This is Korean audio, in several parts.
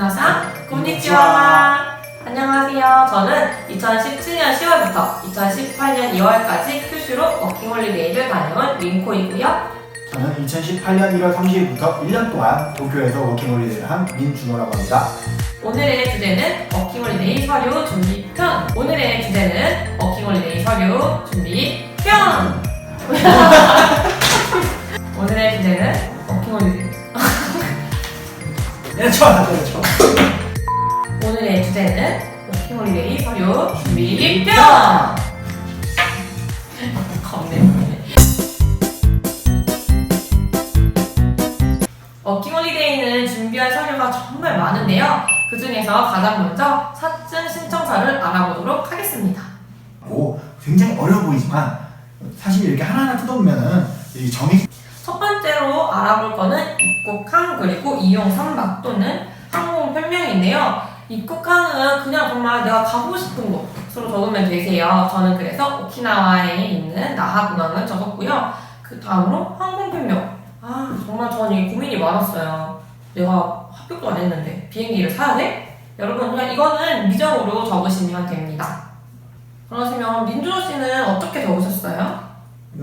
미나상, konnichiwa. 안녕하세요. 저는 2017년 10월부터 2018년 2월까지 큐슈로 워킹홀리데이를 다녀온 린코이고요. 저는 2018년 1월 30일부터 1년 동안 도쿄에서 워킹홀리데이를 한 민준호라고 합니다. 오늘의 주제는 워킹홀리데이 서류 준비 편. 오늘의 주제는 워킹홀리데이 서류 준비 편. 오늘의 주제는 워킹홀리데이. 처음. 오늘의 주제는 워킹홀리데이 서류 준비 편. 겁내. 워킹홀리데이는 준비할 서류가 정말 많은데요. 그 중에서 가장 먼저 사증 신청서를 알아보도록 하겠습니다. 굉장히 어려워 보이지만 사실 이렇게 하나하나 뜯어보면은 이 정의 첫 번째로 알아볼 거는 입국항 그리고 이용 선박 또는 항공 편명인데요. 입국항은 그냥 정말 내가 가고 싶은 곳으로 적으면 되세요. 저는 그래서 오키나와에 있는 나하공항을 적었고요. 그 다음으로 항공 편명. 정말 저는 이 고민이 많았어요. 내가 합격도 안 했는데 비행기를 사야 돼? 여러분 그냥 이거는 미정으로 적으시면 됩니다. 그러시면 민준호 씨는 어떻게 적으셨어요?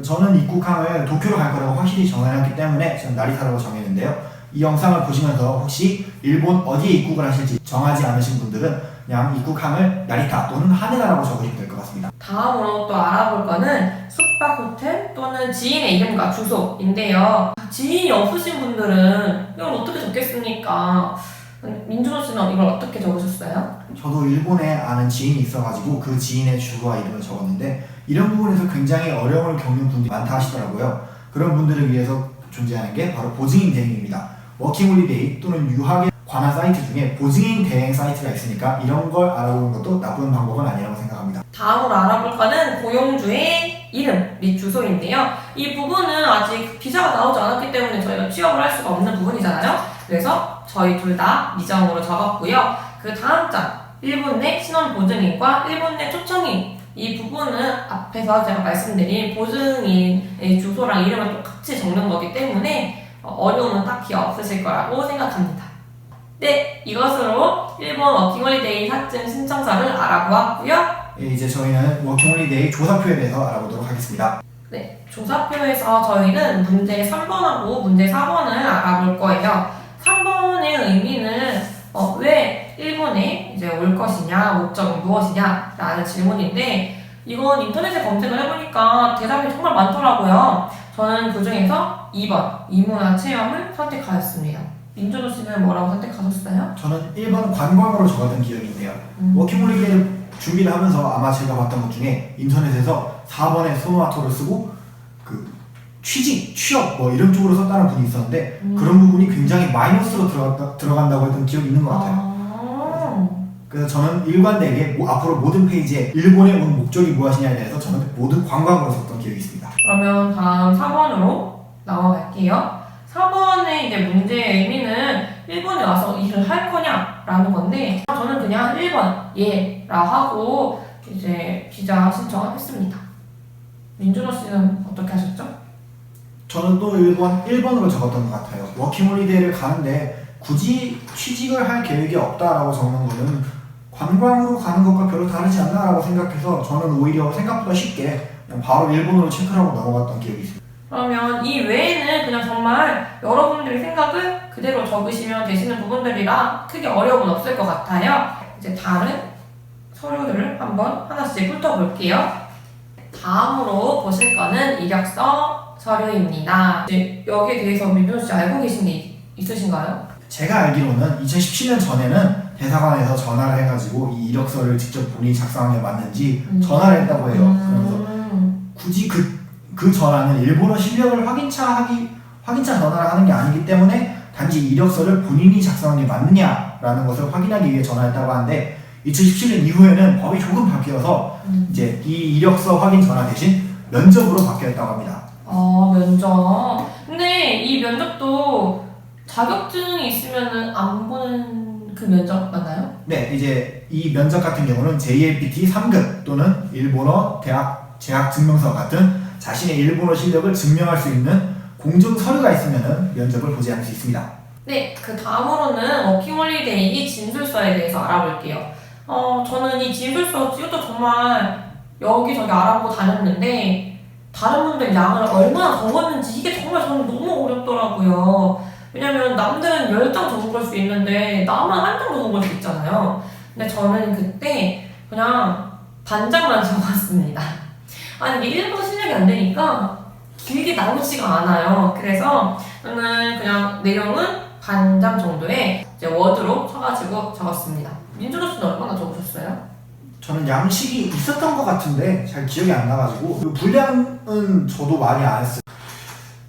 저는 입국항을 도쿄로 갈 거라고 확실히 정해놨기 때문에 저는 나리타라고 정했는데요. 이 영상을 보시면서 혹시 일본 어디에 입국을 하실지 정하지 않으신 분들은 그냥 입국항을 나리타 또는 하네다라고 적으시면 될 것 같습니다. 다음으로 또 알아볼 거는 숙박 호텔 또는 지인의 이름과 주소인데요. 지인이 없으신 분들은 이걸 어떻게 적겠습니까? 민준호 씨는 이걸 어떻게 적으셨어요? 저도 일본에 아는 지인이 있어가지고 그 지인의 주소와 이름을 적었는데 이런 부분에서 굉장히 어려움을 겪는 분들이 많다 하시더라고요. 그런 분들을 위해서 존재하는 게 바로 보증인 대행입니다. 워킹홀리데이 또는 유학에 관한 사이트 중에 보증인 대행 사이트가 있으니까 이런 걸 알아보는 것도 나쁜 방법은 아니라고 생각합니다. 다음으로 알아볼 거는 고용주의 이름 및 주소인데요. 이 부분은 아직 비자가 나오지 않았기 때문에 저희가 취업을 할 수가 없는 부분이잖아요. 그래서 저희 둘 다 미정으로 적었고요. 그 다음 장 일본 내 신원 보증인과 일본 내 초청인 이 부분은 앞에서 제가 말씀드린 보증인의 주소랑 이름을 똑같이 적는 거기 때문에 어려움은 딱히 없으실 거라고 생각합니다. 네, 이것으로 일본 워킹홀리데이 사증 신청서를 알아보았고요. 이제 저희는 워킹홀리데이 조사표에 대해서 알아보도록 하겠습니다. 네, 조사표에서 저희는 문제 3번하고 문제 4번을 알아볼 거예요. 3번의 의미는 왜 일본에 이제 올 것이냐, 목적은 무엇이냐 라는 질문인데 이건 인터넷에 검색을 해보니까 대답이 정말 많더라고요. 저는 그 중에서 2번 이문화 체험을 선택하였습니다. 민준호 씨는 뭐라고 선택하셨어요? 저는 1번 관광으로 적었던 기억이 있네요. 워킹홀리데이를 준비를 하면서 아마 제가 봤던 것 중에 인터넷에서 4번에 소노아토를 쓰고 그 취업 뭐 이런 쪽으로 썼다는 분이 있었는데 그런 부분이 굉장히 마이너스로 들어간다고 했던 기억이 있는 것 같아요. 그래서 저는 일관되게 앞으로 모든 페이지에 일본에 온 목적이 무엇이냐에 대해서 저는 모두 관광으로 썼던 기억이 있습니다. 그러면 다음 4번으로 넘어갈게요. 4번의 이제 문제의 의미는 일본에 와서 일을 할 거냐 라는 건데 저는 그냥 1번 예라 하고 이제 비자 신청을 했습니다. 민준호 씨는 어떻게 하셨죠? 저는 또 1번으로 적었던 것 같아요. 워킹홀리데이를 가는데 굳이 취직을 할 계획이 없다라고 적는 거는 관광으로 가는 것과 별로 다르지 않나라고 생각해서 저는 오히려 생각보다 쉽게 그냥 바로 일본으로 체크를 하고 넘어갔던 기억이 있습니다. 그러면 이 외에는 그냥 정말 여러분들의 생각을 그대로 적으시면 되시는 부분들이라 크게 어려움은 없을 것 같아요. 이제 다른 서류들을 한번 하나씩 훑어볼게요. 다음으로 보실 거는 이력서 서류입니다. 이제 여기에 대해서 민준호 씨 알고 계신 게 있으신가요? 제가 알기로는 2017년 전에는 대사관에서 전화를 해가지고 이 이력서를 직접 본인이 작성한 게 맞는지 전화를 했다고 해요. 그래서 굳이 그 전화는 일본어 실력을 확인차 전화를 하는 게 아니기 때문에 단지 이력서를 본인이 작성한 게 맞느냐라는 것을 확인하기 위해 전화했다고 하는데 2017년 이후에는 법이 조금 바뀌어서 이제 이 이력서 확인 전화 대신 면접으로 바뀌었다고 합니다. 면접. 근데 이 면접도 자격증이 있으면 안 보는 그 면접 맞나요? 네, 이제 이 면접 같은 경우는 JLPT 3급 또는 일본어 대학 재학 증명서 같은 자신의 일본어 실력을 증명할 수 있는 공증 서류가 있으면 면접을 보지 않을 수 있습니다. 네, 그 다음으로는 워킹홀리데이 진술서에 대해서 알아볼게요. 저는 이 진술서 이것도 정말 여기저기 알아보고 다녔는데 다른 분들 양을 얼마나 적었는지 이게 정말 저는 너무 어렵더라고요. 왜냐면 남들은 10장 적을 수 있는데 나만 한 장 적을 수 있잖아요. 근데 저는 그때 그냥 반장만 적었습니다. 아니 이게 일부러 실력이 안 되니까 길게 나오지가 않아요. 그래서 저는 그냥 내용은 반장 정도의 이제 워드로 쳐가지고 적었습니다. 민준호 씨는 얼마나 적으셨어요? 저는 양식이 있었던 것 같은데 잘 기억이 안 나가지고 그리고 분량은 저도 많이 안 했어요.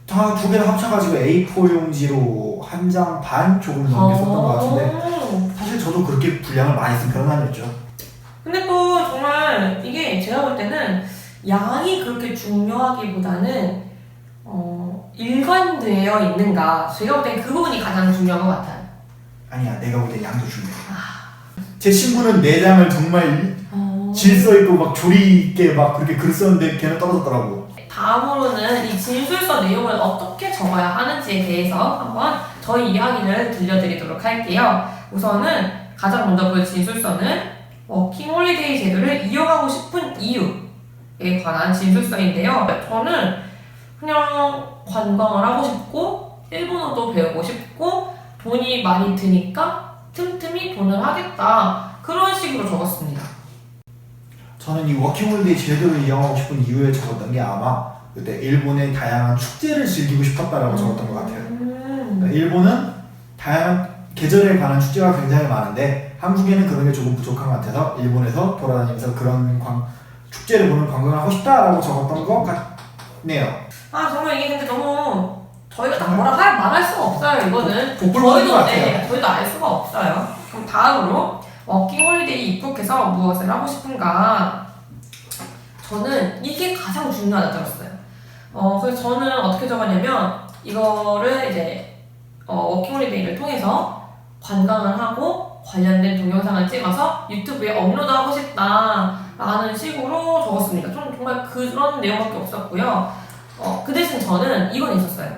다 두 개를 합쳐가지고 A4 용지로 한 장 반 조금 넘게 썼던 것 같은데 사실 저도 그렇게 분량을 많이 쓴 편은 아니었죠. 근데 또 정말 이게 제가 볼 때는 양이 그렇게 중요하기보다는 일관되어 있는가 제가 볼 때 그 부분이 가장 중요한 것 같아요. 아니야, 내가 볼 때 양도 중요해. 제 친구는 4장을 정말 질서 있고 막 조리 있게 막 그렇게 글 썼는데 걔는 떨어졌더라고. 다음으로는 이 진술서 내용을 어떻게 적어야 하는지에 대해서 한번 저희 이야기를 들려드리도록 할게요. 우선은 가장 먼저 볼 진술서는 워킹홀리데이 제도를 이용하고 싶은 이유에 관한 진술서인데요. 저는 그냥 관광을 하고 싶고 일본어도 배우고 싶고 돈이 많이 드니까 틈틈이 돈을 하겠다 그런 식으로 적었습니다. 저는 이 워킹홀리데이 제도를 이용하고 싶은 이유에 적었던 게 아마 그때 일본의 다양한 축제를 즐기고 싶었다라고 적었던 것 같아요. 그러니까 일본은 다양한 계절에 관한 축제가 굉장히 많은데 한국에는 그런 게 조금 부족한 것 같아서 일본에서 돌아다니면서 그런 축제를 보는 관광을 하고 싶다라고 적었던 것 같네요. 정말 이게 근데 너무 저희가 다 뭐라 말할 수가 없어요. 이거는 복불복인 것 같아요. 저희도 알 수가 없어요. 그럼 다음으로 워킹홀리데이 입국해서 무엇을 하고 싶은가? 저는 이게 가장 중요하다고 들었어요. 그래서 저는 어떻게 적었냐면 이거를 이제 워킹홀리데이를 통해서 관광을 하고 관련된 동영상을 찍어서 유튜브에 업로드하고 싶다라는 식으로 적었습니다. 좀 정말 그런 내용밖에 없었고요. 그 대신 저는 이건 있었어요.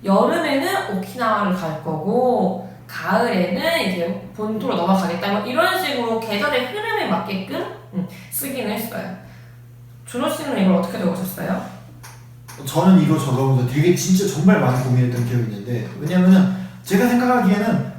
여름에는 오키나와를 갈 거고 가을에는 이제 본토로 넘어가겠다 뭐 이런 식으로 계절의 흐름에 맞게끔 쓰기는 했어요. 준호 씨는 이걸 어떻게 적으셨어요? 저는 이거 적어보면서 되게 진짜 정말 많이 고민했던 기억이 있는데 왜냐면은 제가 생각하기에는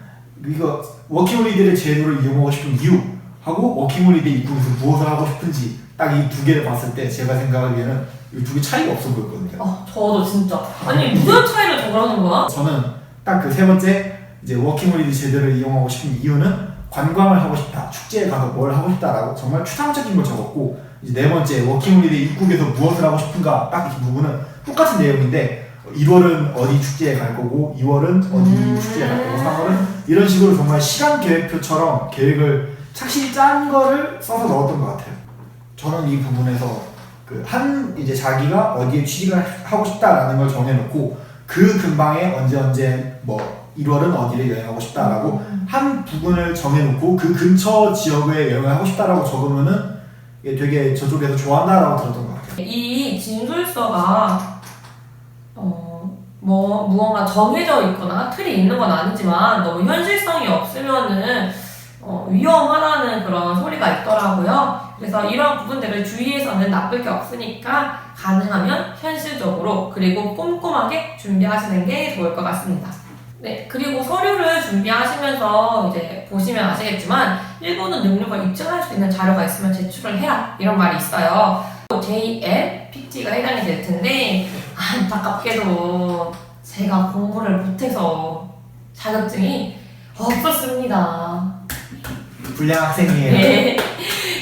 이거 워킹홀리데이 제도를 이용하고 싶은 이유하고 워킹홀리데이 입국에서 무엇을 하고 싶은지 딱 이 두 개를 봤을 때 제가 생각하기에는 이 두 개 차이가 없어 보였거든요. 저도 진짜 아니 무슨 차이를 적으라는 거야? 저는 딱 그 세 번째 이제 워킹홀리데이 제도를 이용하고 싶은 이유는 관광을 하고 싶다, 축제에 가서 뭘 하고 싶다라고 정말 추상적인 걸 적었고 이제 네 번째 워킹홀리데이 입국에서 무엇을 하고 싶은가 딱 이 부분은 똑같은 내용인데 1월은 어디 축제에 갈 거고 2월은 어디 축제에 갈 거고 3월은 이런 식으로 정말 시간 계획표처럼 계획을 착실히 짠 거를 써서 넣었던 것 같아요. 저는 이 부분에서 이제 자기가 어디에 취직을 하고 싶다라는 걸 정해놓고 그 근방에 언제 뭐 1월은 어디를 여행하고 싶다라고 한 부분을 정해놓고 그 근처 지역에 여행을 하고 싶다라고 적으면은 되게 저쪽에서 좋아한다라고 들었던 것 같아요. 이 진술서가 무언가 정해져 있거나 틀이 있는 건 아니지만 너무 현실성이 없으면은 위험하다는 그런 소리가 있더라고요. 그래서 이런 부분들을 주의해서는 나쁠 게 없으니까 가능하면 현실적으로 그리고 꼼꼼하게 준비하시는 게 좋을 것 같습니다. 네, 그리고 서류를 준비하시면서 이제 보시면 아시겠지만 일본어 능력을 입증할 수 있는 자료가 있으면 제출을 해라 이런 말이 있어요. JL, PT가 해당이 될 텐데 안타깝게도 제가 공부를 못해서 자격증이 없었습니다. 불량 학생이에요. 네.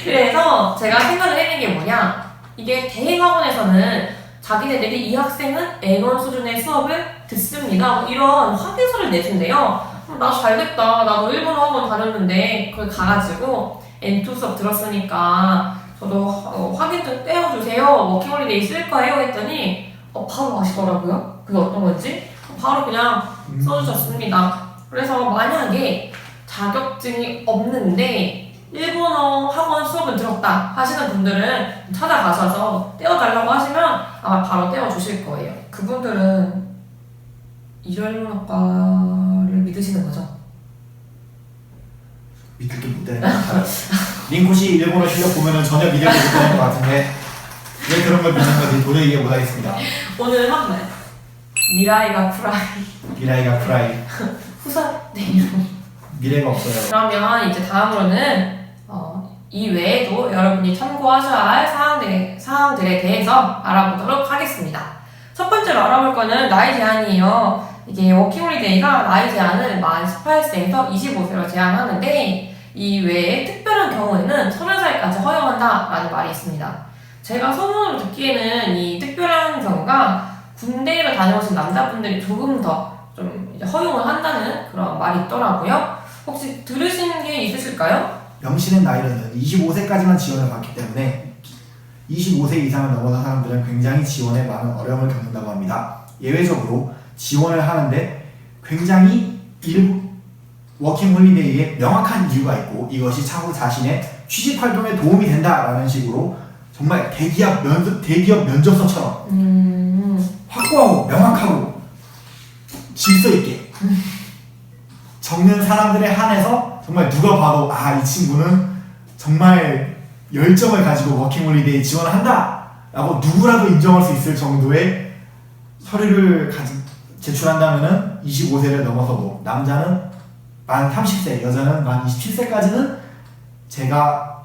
그래서 제가 생각을 해낸 게 뭐냐, 이게 대행학원에서는 자기네들이 이 학생은 A1 수준의 수업을 듣습니다 뭐 이런 확인서를 내준대요. 나 잘됐다, 나도 일본어 학원 다녔는데 그걸 가가지고 N2 수업 들었으니까 저도 확인증 떼어주세요, 워킹홀리데이 쓸 거예요 했더니 바로 아시더라고요. 그게 어떤 건지 바로 그냥 써주셨습니다. 그래서 만약에 자격증이 없는데 일본어 학원 수업을 들었다 하시는 분들은 찾아가셔서 떼어달라고 하시면 아마 바로 떼어주실 거예요. 그분들은 일일문학과를 믿으시는 거죠? 믿을 게 못 되는 것 같아요. 링코시 일본어 실력 보면은 전혀 믿을 게 못 되는 것 같은데 왜 그런 걸 믿는 건지 도저히 이해 못하겠습니다. 오늘 한 말. 미라이가 프라이. 미라이가 프라이. 후사 내용. 미래가 없어요. 그러면 이제 다음으로는 이 외에도 여러분이 참고하셔야 할 사항들에 대해서 알아보도록 하겠습니다. 첫 번째로 알아볼 거는 나이 제한이에요. 이게 워킹홀리데이가 나이 제한을 만 18세에서 25세로 제한하는데 이 외에 특별한 경우에는 30살까지 허용한다라는 말이 있습니다. 제가 소문으로 듣기에는 이 특별한 경우가 군대를 다녀오신 남자분들이 조금 더 좀 허용을 한다는 그런 말이 있더라고요. 혹시 들으신 게 있으실까요? 명시된 나이로는 25세까지만 지원을 받기 때문에 25세 이상을 넘어선 사람들은 굉장히 지원에 많은 어려움을 겪는다고 합니다. 예외적으로 지원을 하는데 굉장히 워킹홀리데이에 명확한 이유가 있고 이것이 차후 자신의 취직활동에 도움이 된다라는 식으로 정말 대기업 면접서처럼 확고하고 명확하고 질서 있게 적는 사람들에 한해서 정말 누가 봐도 이 친구는 정말 열정을 가지고 워킹홀리데이 지원한다 라고 누구라도 인정할 수 있을 정도의 서류를 제출한다면은 25세를 넘어서도 남자는 만 30세, 여자는 만 27세까지는 제가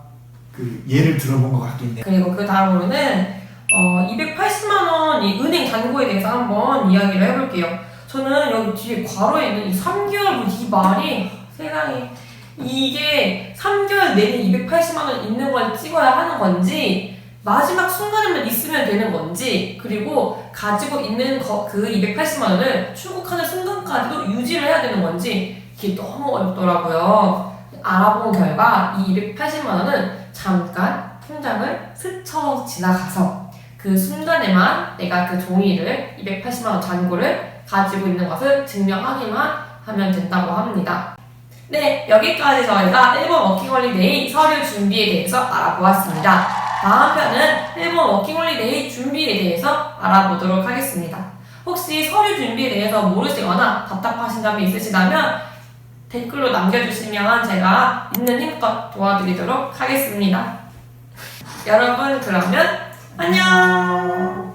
그 예를 들어본 것 같긴 해요. 그리고 그 다음으로는 280만 원 이 은행 잔고에 대해서 한번 이야기를 해볼게요. 저는 여기 뒤에 괄호에 있는 이 3개월 이 말이 세상에 이게 3개월 내내 280만 원 있는 걸 찍어야 하는 건지 마지막 순간에만 있으면 되는 건지 그리고 가지고 있는 그 280만 원을 출국하는 순간까지도 유지를 해야 되는 건지 이게 너무 어렵더라고요. 알아본 결과 이 280만 원은 잠깐 통장을 스쳐 지나가서 그 순간에만 내가 그 종이를 280만 원 잔고를 가지고 있는 것을 증명하기만 하면 된다고 합니다. 네, 여기까지 저희가 일본 워킹홀리데이 서류 준비에 대해서 알아보았습니다. 다음 편은 일본 워킹홀리데이 준비에 대해서 알아보도록 하겠습니다. 혹시 서류 준비에 대해서 모르시거나 답답하신 점이 있으시다면 댓글로 남겨주시면 제가 있는 힘껏 도와드리도록 하겠습니다. 여러분 그러면 안녕!